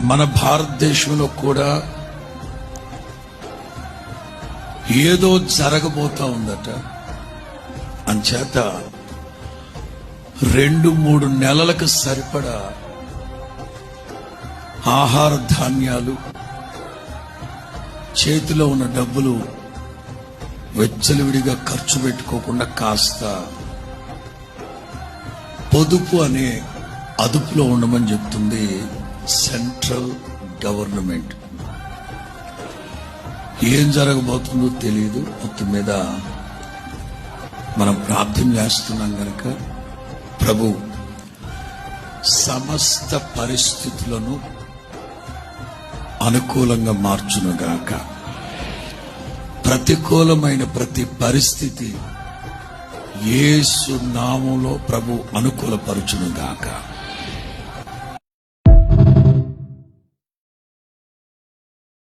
మన భారతదేశంలో కూడా ఏదో జరగబోతా ఉందట. అంచేత 2-3 నెలలకు సరిపడా ఆహార ధాన్యాలు, చేతిలో ఉన్న డబ్బులు వెచ్చలివిడిగా ఖర్చు పెట్టుకోకుండా కాస్త పొదుపు అనే అదుపులో ఉండమని చెప్తుంది సెంట్రల్ గవర్నమెంట్. ఏం జరగబోతుందో తెలియదు. మొత్తం మీద మనం ప్రార్థన చేస్తున్నాం గనక ప్రభు సమస్త పరిస్థితులను అనుకూలంగా మార్చునుగాక. ప్రతికూలమైన ప్రతి పరిస్థితి యేసు నామములో ప్రభు అనుకూలపరచునుగాక.